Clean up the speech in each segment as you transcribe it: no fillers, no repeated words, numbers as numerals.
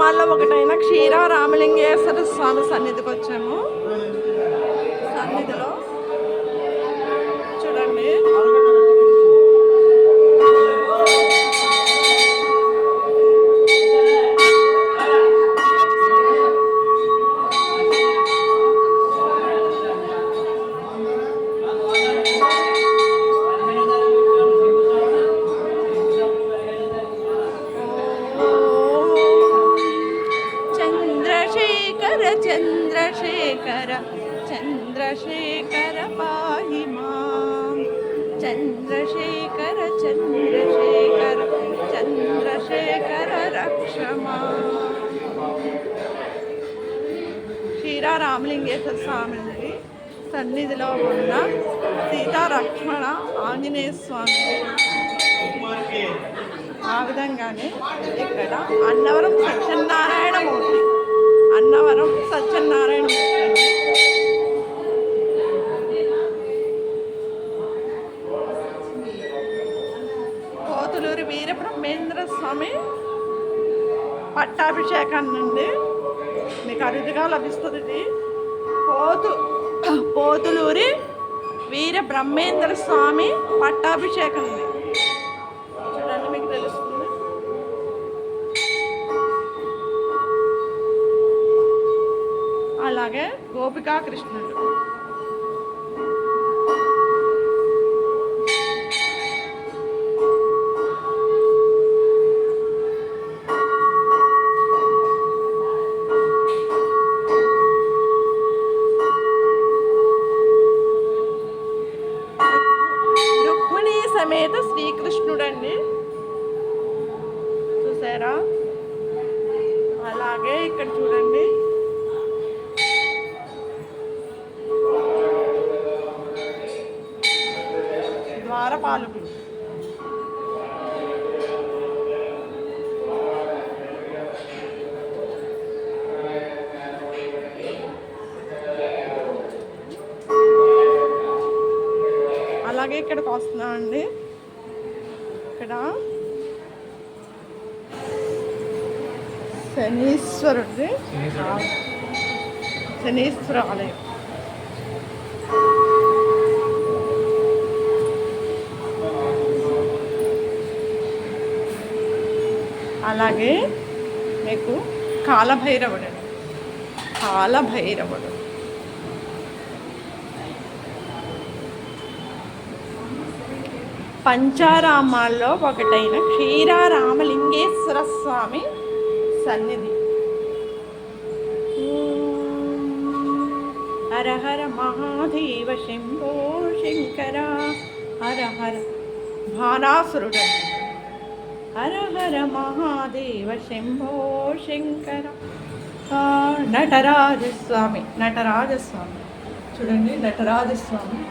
పంచారామాల్లో ఒకటైన క్షీరారామలింగేశ్వర స్వామి సన్నిధికి వచ్చాము. సన్నిధిలో చూడండి, చంద్రశేఖర చంద్రశేఖర పాహి మాం, చంద్రశేఖర చంద్రశేఖర చంద్రశేఖర రక్ష మాం. క్షీరారామలింగేశ్వర స్వామి సన్నిధిలో ఉన్న సీతాలక్ష్మణ ఆంజనేయ స్వామి. ఆ విధంగానే ఇక్కడ అన్నవరం సత్యనారాయణమూర్తి, అన్నవరం సత్యనారాయణమూర్తి. పోతులూరి వీరబ్రహ్మేంద్ర స్వామి పట్టాభిషేకం నుండి మీకు అరుదుగా లభిస్తుంది. ఇది పోతులూరి వీరబ్రహ్మేంద్ర స్వామి పట్టాభిషేకం. చూడండి, మీకు తెలుస్తుంది. అలాగే గోపికా కృష్ణుడు, రుక్మిణీ సమేత శ్రీకృష్ణుడండి. చూసారా? అలాగే ఇక్కడ చూడండి, ద్వారపాలకులు. అలాగే ఇక్కడికి వస్తున్నామండి. ఇక్కడ శనీశ్వరుడి శనీశ్వర ఆలయం. అలాగే మీకు కాలభైరవుడు, కాలభైరవుడు. పంచారామాల్లో ఒకటైన క్షీరారామలింగేశ్వర స్వామి సన్నిధి. హర హర మహాదేవ శంభో శంకర, హర హర భానాసురుడు. హర హర మహాదేవ శంభో శంకర. నటరాజస్వామి, నటరాజస్వామి చూడండి, నటరాజస్వామి.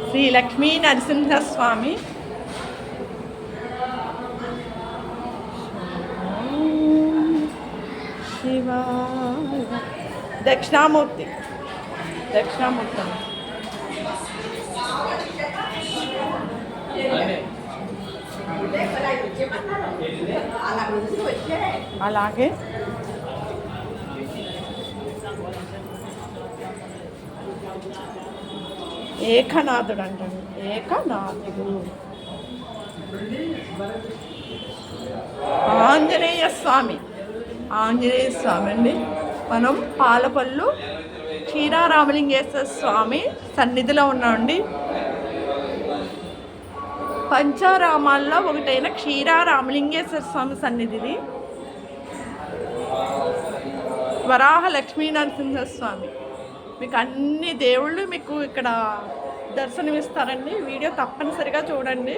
శ్రీ లక్ష్మీ నరసింహస్వామి. దక్షిణామూర్తి, దక్షిణామూర్తి. అలాగే ఏకనాథుడు అంటాడు, ఏకనాథుడు. ఆంజనేయ స్వామి, ఆంజనేయ స్వామి అండి. మనం పాలపల్లు క్షీరారామలింగేశ్వర స్వామి సన్నిధిలో ఉన్నామండి. పంచారామాల్లో ఒకటైన క్షీరారామలింగేశ్వర స్వామి సన్నిధిది. వరాహ లక్ష్మీ నరసింహస్వామి. మీకు అన్ని దేవుళ్ళు మీకు ఇక్కడ దర్శనమిస్తారండి. వీడియో తప్పనిసరిగా చూడండి.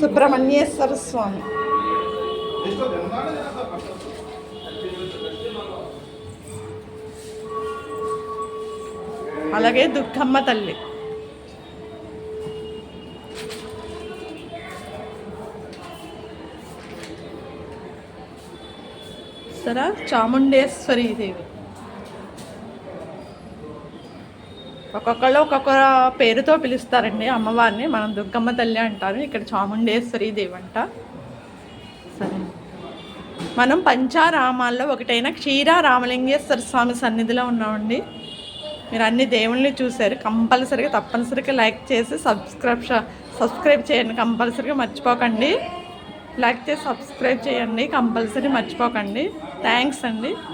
సుబ్రహ్మణ్యేశ్వర స్వామి. అలాగే దుర్గమ్మ తల్లి. చూసారా, చాముండేశ్వరి దేవి. ఒక్కొక్కళ్ళు ఒక్కొక్క పేరుతో పిలుస్తారండి అమ్మవారిని. మనం దుర్గమ్మ తల్లి అంటారు, ఇక్కడ చాముండేశ్వరి దేవి అంట. సరే, మనం పంచారామాల్లో ఒకటైన క్షీర రామలింగేశ్వర స్వామి సన్నిధిలో ఉన్నామండి. మీరు అన్ని దేవుళ్ళని చూశారు. కంపల్సరీగా తప్పనిసరిగా లైక్ చేసి సబ్స్క్రైబ్ చేయండి. కంపల్సరీగా మర్చిపోకండి. లైక్ చేసి సబ్స్క్రైబ్ చేయండి, కంపల్సరీ మర్చిపోకండి. థ్యాంక్స్ అండి.